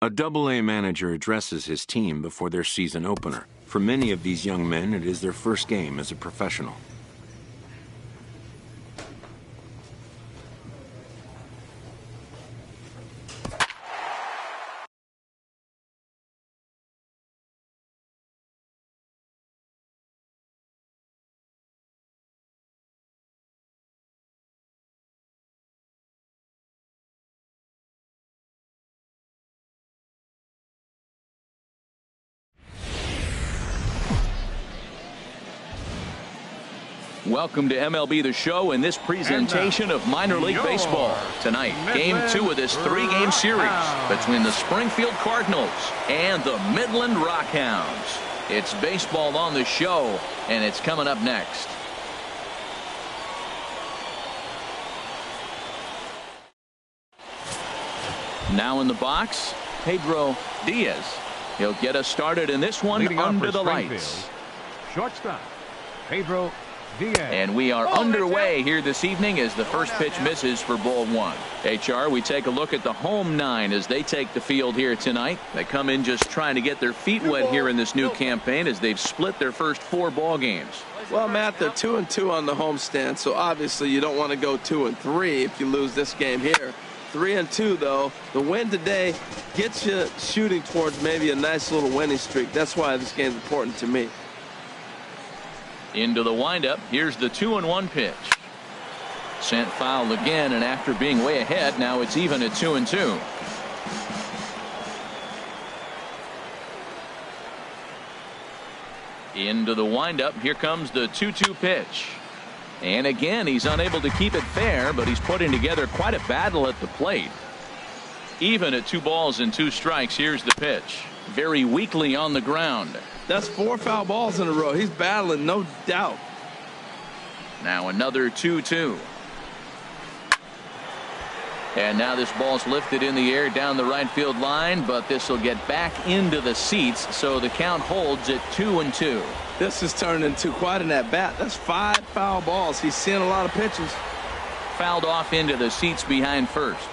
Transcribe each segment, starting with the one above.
A Double-A manager addresses his team before their season opener. For many of these young men, it is their first game as a professional. Welcome to MLB The Show in this presentation of minor league baseball. Tonight, Game 2 of this 3-game series between the Springfield Cardinals and the Midland Rockhounds. It's baseball on the show, and it's coming up next. Now in the box, Pedro Diaz. He'll get us started in this one under the lights. Shortstop, Pedro Diaz. And we are underway here this evening as the first pitch misses for ball one. HR, we take a look at the home nine as they take the field here tonight. They come in just trying to get their feet wet here in this new campaign as they've split their first 4 ball games. Well, Matt, they're 2-2 on the homestand, so obviously you don't want to go 2-3 if you lose this game here. 3-2 though. The win today gets you shooting towards maybe a nice little winning streak. That's why this game's important to me. Into the windup. Here's the 2-1 pitch. Sent foul again, and after being way ahead, now it's even at 2-2. Into the windup. Here comes the 2-2 pitch. And again, he's unable to keep it fair, but he's putting together quite a battle at the plate. Even at 2 balls and 2 strikes. Here's the pitch. Very weakly on the ground. That's 4 foul balls in a row. He's battling, no doubt. Now another 2-2. And now this ball's lifted in the air down the right field line, but this will get back into the seats, so the count holds at 2-2. This has turned into quite an at-bat. That's 5 foul balls. He's seeing a lot of pitches. Fouled off into the seats behind first.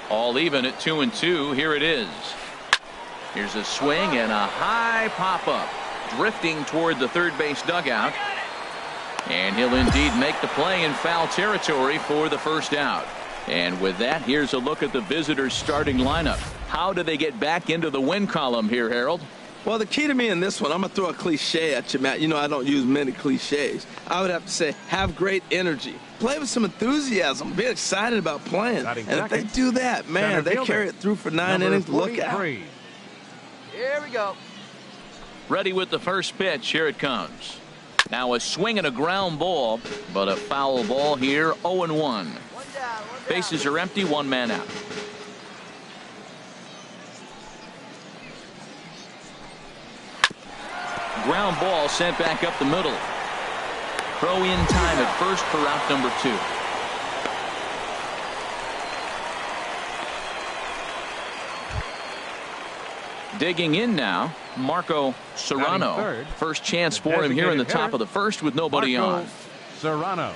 All even at 2-2. Here it is. Here's a swing and a high pop-up, drifting toward the third base dugout. And he'll indeed make the play in foul territory for the first out. And with that, here's a look at the visitors' starting lineup. How do they get back into the win column here, Harold? Well, the key to me in this one, I'm going to throw a cliche at you, Matt. You know I don't use many cliches. I would have to say have great energy. Play with some enthusiasm. Be excited about playing. And if they do that, man, they carry it through for 9 innings. Look out. Here we go. Ready with the first pitch. Here it comes. Now a swing and a ground ball, but a foul ball here. 0-1. Bases are empty. 1 man out. Ground ball sent back up the middle. Throw in time at first for out number 2. Digging in now, Marco Serrano. First chance for him here in the top of the first with nobody on. Serrano.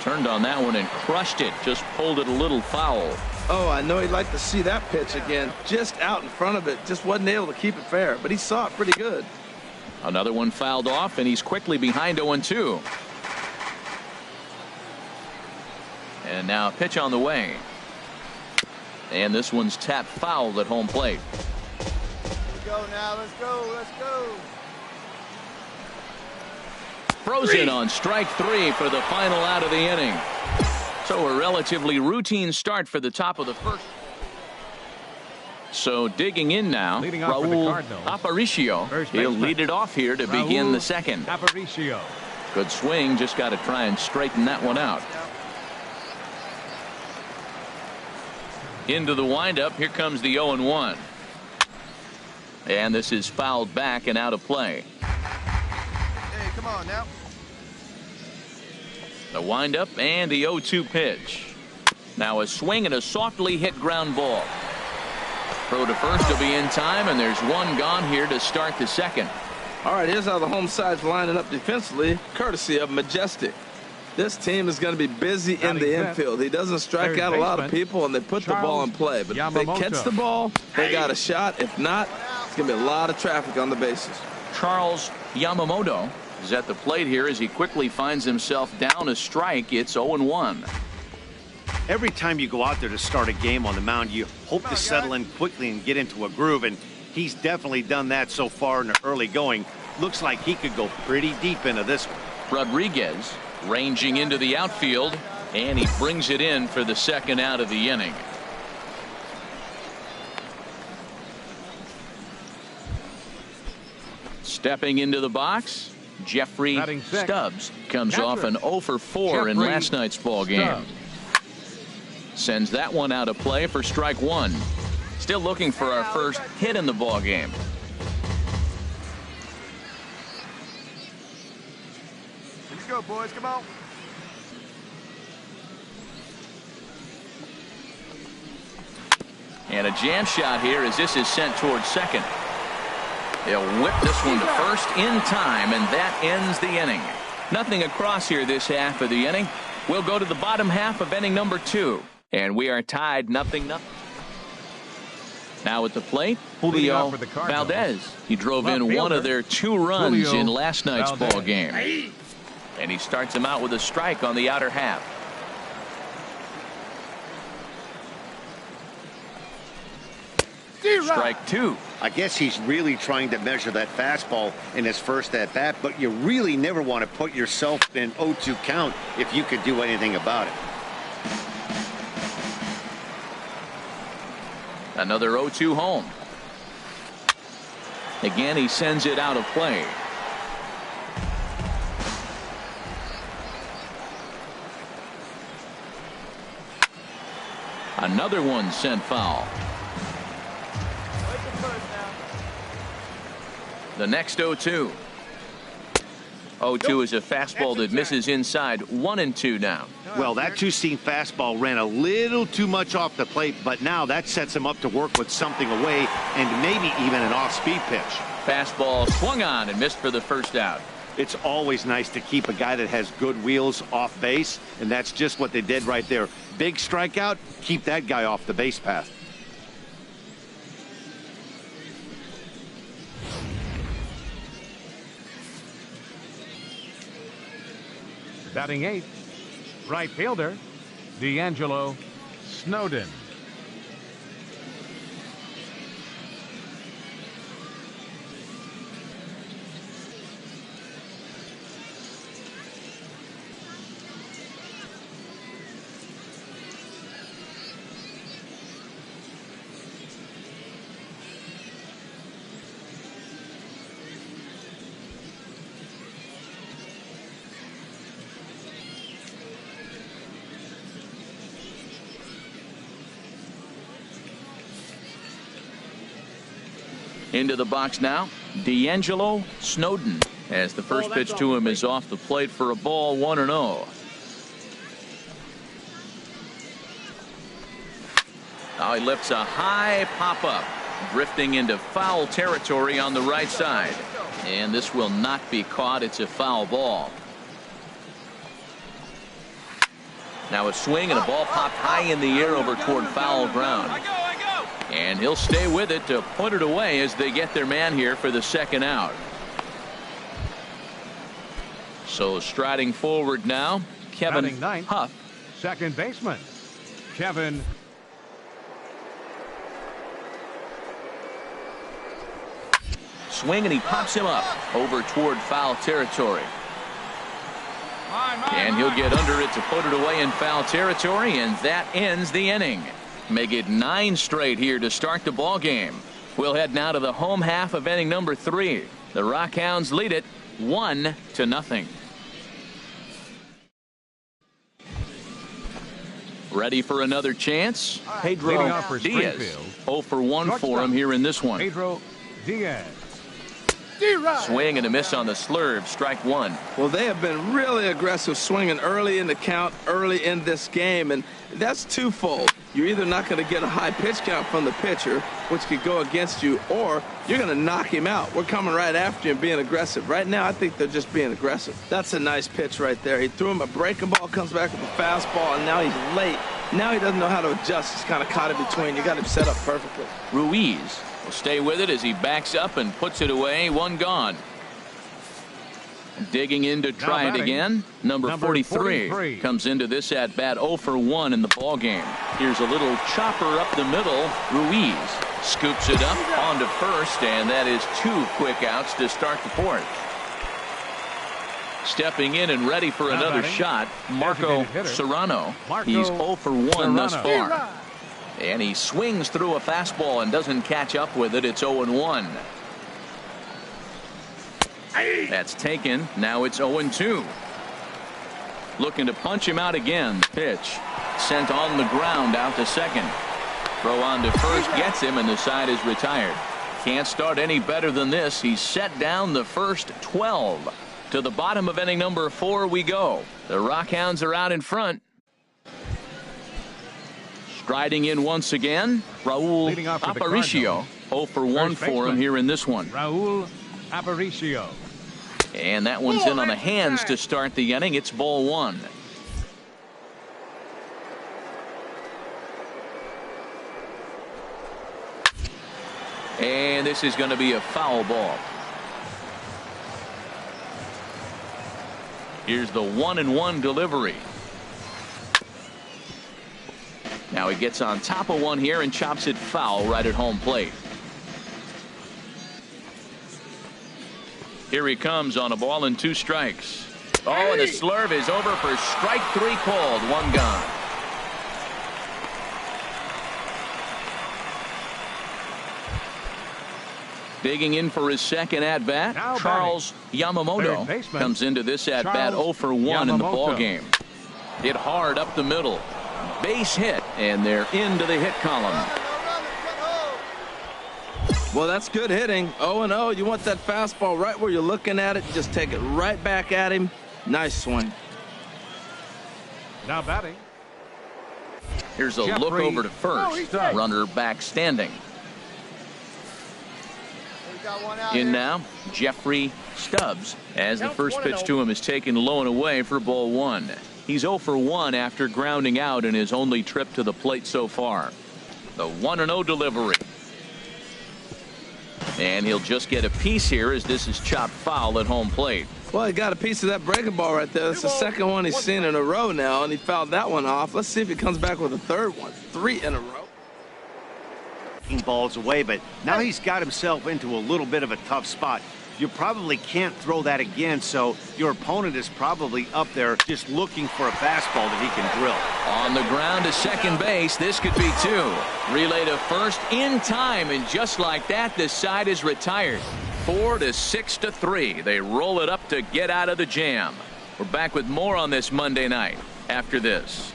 Turned on that one and crushed it. Just pulled it a little foul. Oh, I know he'd like to see that pitch again. Just out in front of it. Just wasn't able to keep it fair, but he saw it pretty good. Another one fouled off, and he's quickly behind 0-2. And now a pitch on the way. And this one's tapped foul at home plate. Let's go now. Let's go. Let's go. Throws in on strike 3 for the final out of the inning. So a relatively routine start for the top of the first. So digging in now, Raul Aparicio. He'll lead it off here to begin the second. Aparicio. Good swing, just got to try and straighten that one out. Into the windup, here comes the 0-1. And this is fouled back and out of play. Hey, come on now. The windup and the 0-2 pitch. Now a swing and a softly hit ground ball. Throw to first will be in time, and there's one gone here to start the second. All right, here's how the home side's lining up defensively, courtesy of Majestic. This team is going to be busy in the infield. He doesn't strike out a lot of people, and they put the ball in play. But if they catch the ball, they got a shot. If not, it's going to be a lot of traffic on the bases. Charles Yamamoto is at the plate here as he quickly finds himself down a strike. It's 0-1. Every time you go out there to start a game on the mound, you hope to settle in quickly and get into a groove, and he's definitely done that so far in the early going. Looks like he could go pretty deep into this one. Rodriguez ranging into the outfield, and he brings it in for the second out of the inning. Stepping into the box, Jeffrey Stubbs comes off an 0 for 4 in last night's ball game. Sends that one out of play for strike one. Still looking for our first hit in the ball game. Let's go, boys. Come on. And a jam shot here as this is sent towards second. They'll whip this one to first in time, and that ends the inning. Nothing across here this half of the inning. We'll go to the bottom half of inning number 2. And we are tied 0-0. Now at the plate, Julio Valdez. He drove in one of their 2 runs in last night's ball game. And he starts him out with a strike on the outer half. Strike 2. I guess he's really trying to measure that fastball in his first at bat, but you really never want to put yourself in 0-2 count if you could do anything about it. Another 0-2 home. Again, he sends it out of play. Another one sent foul. The next 0-2. 0-2 is a fastball that misses inside. 1-2 now. Well, that two-seam fastball ran a little too much off the plate, but now that sets him up to work with something away and maybe even an off-speed pitch. Fastball swung on and missed for the first out. It's always nice to keep a guy that has good wheels off base, and that's just what they did right there. Big strikeout, keep that guy off the base path. Batting 8th, right fielder, D'Angelo Snowden. Into the box now, D'Angelo Snowden, as the first pitch to him is off the plate for a ball. 1-0. Now he lifts a high pop-up, drifting into foul territory on the right side. And this will not be caught. It's a foul ball. Now a swing and a ball popped high in the air over toward foul ground. And he'll stay with it to put it away as they get their man here for the second out. So striding forward now, Kevin Huff. Second baseman, Kevin. Swing and he pops him up over toward foul territory. And he'll get under it to put it away in foul territory, and that ends the inning. Make it 9 straight here to start the ball game. We'll head now to the home half of inning number 3. The Rockhounds lead it 1-0. Ready for another chance? Pedro Diaz. 0 for 1 for him here in this one. Pedro Diaz. Swing and a miss on the slurve. Strike one. Well, they have been really aggressive swinging early in the count, early in this game, and that's twofold. You're either not going to get a high pitch count from the pitcher, which could go against you, or you're going to knock him out. We're coming right after you and being aggressive. Right now, I think they're just being aggressive. That's a nice pitch right there. He threw him a breaking ball, comes back with a fastball, and now he's late. Now he doesn't know how to adjust. He's kind of caught in between. You got him set up perfectly. Ruiz will stay with it as he backs up and puts it away. One gone. Digging in to try it again. Number 43 comes into this at bat 0 for 1 in the ball game. Here's a little chopper up the middle. Ruiz scoops it up onto first, and that is 2 quick outs to start the fourth. Stepping in and ready for another shot, Marco Serrano. He's 0 for 1 thus far. And he swings through a fastball and doesn't catch up with it. It's 0-1. That's taken. Now it's 0-2. Looking to punch him out again. Pitch sent on the ground out to second. Throw on to first gets him, and the side is retired. Can't start any better than this. He's set down the first 12. To the bottom of inning number 4 we go. The Rockhounds are out in front. Striding in once again, Raul Aparicio. 0 for 1 for him here in this one. Raul Aparicio. And that one's in on the hands to start the inning. It's ball 1. And this is going to be a foul ball. Here's the 1-1 delivery. Now he gets on top of one here and chops it foul right at home plate. Here he comes on a ball and 2 strikes. Oh, and the slurve is over for strike 3 called. 1 gone. Digging in for his second at-bat, Charles Yamamoto comes into this at-bat 0 for 1 in the ball game. Hit hard up the middle. Base hit, and they're into the hit column. Well, that's good hitting. 0-0. You want that fastball right where you're looking at it. Just take it right back at him. Nice swing. Now batting. Here's a look over to first. Runner back standing. In now, Jeffrey Stubbs, as the first pitch to him is taken low and away for ball 1. He's 0 for 1 after grounding out in his only trip to the plate so far. The 1-0 delivery. And he'll just get a piece here as this is chopped foul at home plate. Well, he got a piece of that breaking ball right there. That's the second one he's seen in a row now, and he fouled that one off. Let's see if he comes back with a third one. 3 in a row. Balls away, but now he's got himself into a little bit of a tough spot. You probably can't throw that again, so your opponent is probably up there just looking for a fastball that he can drill. On the ground to second base, this could be 2. Relay to first in time, and just like that, the side is retired. 4 to 6 to 3. They roll it up to get out of the jam. We're back with more on this Monday night after this.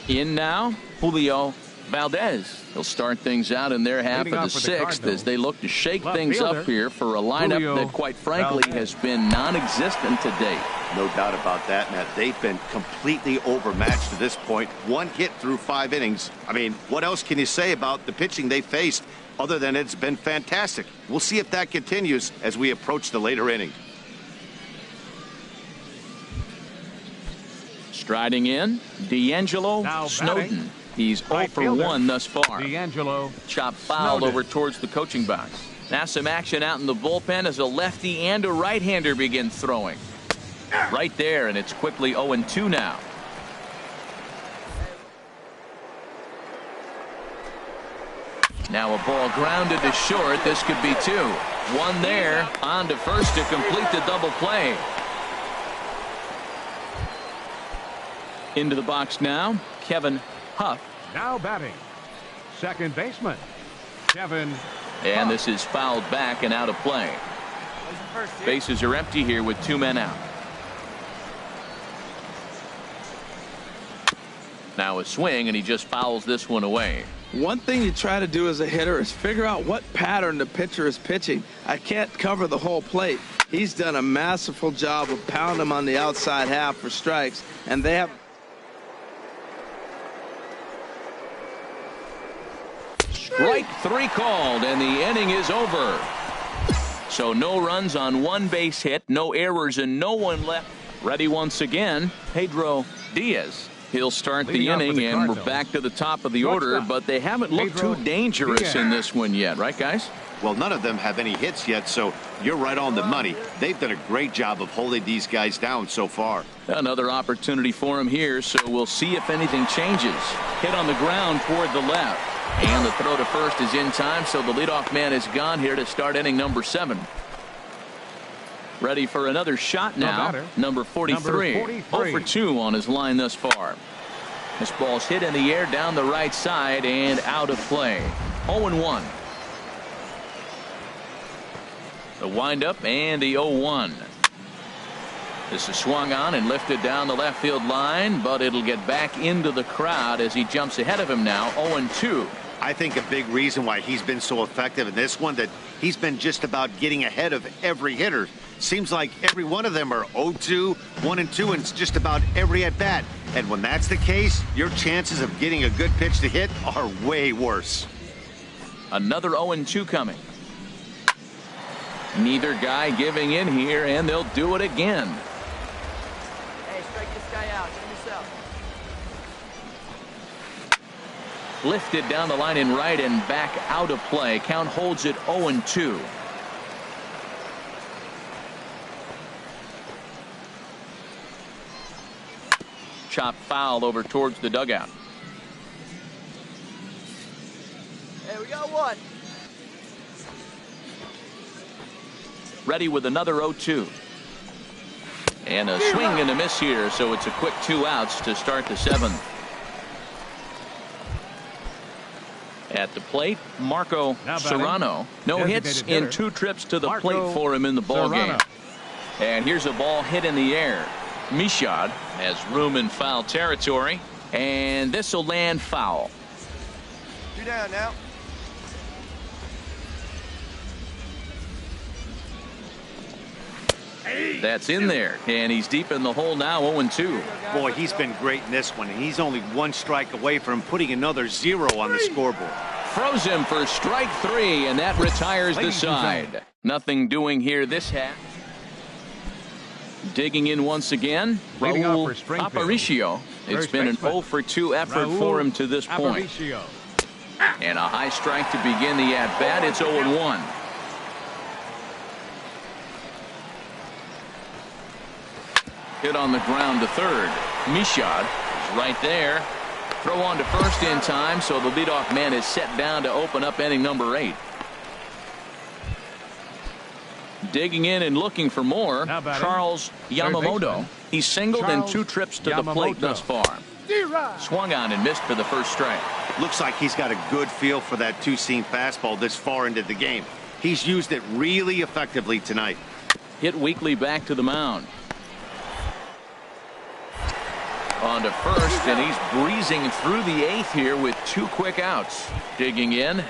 In now, Julio Valdez. He'll start things out in their half of the 6th as they look to shake things up here for a lineup that, quite frankly, has been non-existent to date. No doubt about that, Matt. They've been completely overmatched to this point. 1 hit through 5 innings. I mean, what else can you say about the pitching they faced other than it's been fantastic? We'll see if that continues as we approach the later inning. Striding in, D'Angelo Snowden. He's 0 for 1 thus far. D'Angelo Chop foul over towards the coaching box. Now some action out in the bullpen as a lefty and a right-hander begin throwing. Right there, and it's quickly 0-2 now. Now a ball grounded to short. This could be 2. 1 there, on to first to complete the double play. Into the box now, Kevin Huff. now batting. Second baseman, Kevin. And this is fouled back and out of play. Bases are empty here with 2 men out. Now a swing, and he just fouls this one away. One thing you try to do as a hitter is figure out what pattern the pitcher is pitching. I can't cover the whole plate. He's done a masterful job of pounding him on the outside half for strikes, and they have. Strike 3 called, and the inning is over. So no runs on one base hit, no errors, and no one left. Ready once again, Pedro Diaz. He'll start the inning, and we're back to the top of the order, but they haven't looked too dangerous in this one yet, right, guys? Well, none of them have any hits yet, so you're right on the money. They've done a great job of holding these guys down so far. Another opportunity for him here, so we'll see if anything changes. Hit on the ground toward the left. And the throw to first is in time, so the leadoff man is gone here to start inning number 7. Ready for another shot now. Number 43. 0 for 2 on his line thus far. This ball's hit in the air down the right side and out of play. 0-1. The windup and the 0-1. This is swung on and lifted down the left field line, but it'll get back into the crowd as he jumps ahead of him now. 0-2. I think a big reason why he's been so effective in this one, that he's been just about getting ahead of every hitter. Seems like every one of them are 0-2, 1-2, and it's just about every at bat. And when that's the case, your chances of getting a good pitch to hit are way worse. Another 0-2 coming. Neither guy giving in here, and they'll do it again. Hey, strike this guy out. Get yourself. Lifted down the line in right and back out of play. Count holds it 0-2. Chop foul over towards the dugout. Hey, we got one. Ready with another 0-2. And a swing and a miss here, so it's a quick 2 outs to start the 7th. At the plate, Marco Serrano. No hits in 2 trips to the plate for him in the ball game. And here's a ball hit in the air. Michaud has room in foul territory, and this will land foul. 2 down now. That's in there, and he's deep in the hole now. 0-2. Boy, he's been great in this one, and he's only 1 strike away from putting another 0 on the scoreboard. Throws him for strike 3, and that retires the side. Nothing doing here this half. Digging in once again, Raul Aparicio. It's been an 0 for 2 effort for him to this point. And a high strike to begin the at-bat. It's 0-1. Hit on the ground to third. Michaud is right there. Throw on to first in time, so the leadoff man is set down to open up inning number 8. Digging in and looking for more, Charles Yamamoto. He's singled in 2 trips to the plate thus far. Swung on and missed for the first strike. Looks like he's got a good feel for that 2-seam fastball this far into the game. He's used it really effectively tonight. Hit weakly back to the mound. On to first, and he's breezing through the 8th here with 2 quick outs. Digging in,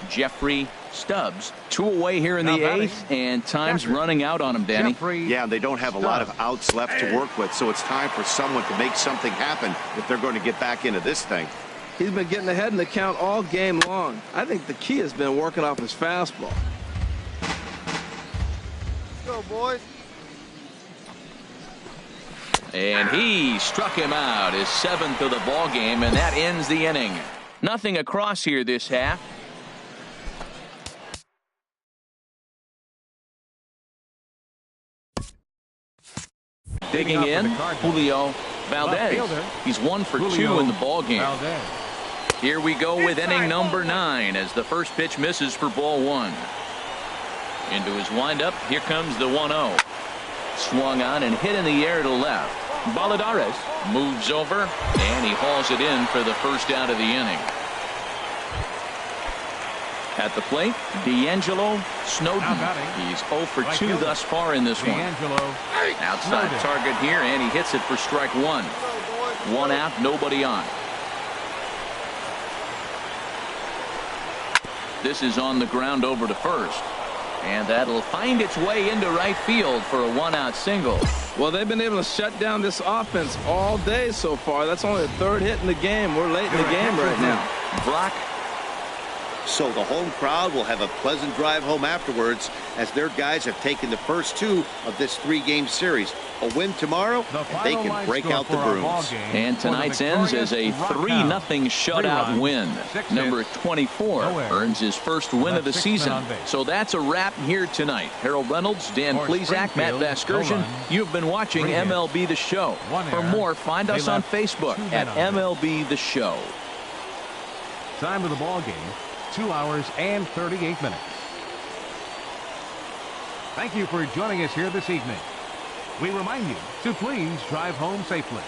Jeffrey Stubbs. 2 away here in the 8th, and time's running out on him, Danny. Yeah, they don't have a lot of outs left to work with, so it's time for someone to make something happen if they're going to get back into this thing. He's been getting ahead in the count all game long. I think the key has been working off his fastball. Let's go, boys. And he struck him out, his 7th of the ball game, and that ends the inning. Nothing across here this half. Digging in, Julio Valdez. He's 1 for 2 in the ball game. Here we go with inning number 9 as the first pitch misses for ball 1. Into his windup, here comes the 1-0. Swung on and hit in the air to left. Baladares moves over, and he hauls it in for the first out of the inning. At the plate, D'Angelo Snowden. He's 0 for 2 thus far in this one. Outside target here, and he hits it for strike 1. 1 out, nobody on. This is on the ground over to first. And that'll find its way into right field for a one-out single. Well, they've been able to shut down this offense all day so far. That's only the third hit in the game. We're late in the game right now. Brock. So the home crowd will have a pleasant drive home afterwards as their guys have taken the first two of this 3-game series. A win tomorrow, and they can break out the brooms. And tonight's ends as a 3-0 shutout win. Number 24 earns his first win of the season. So that's a wrap here tonight. Harold Reynolds, Dan Plesac, Matt Vasgersian. You've been watching MLB The Show. For more, find us on Facebook at MLB The Show. Time of the ball game, 2 hours and 38 minutes. Thank you for joining us here this evening. We remind you to please drive home safely.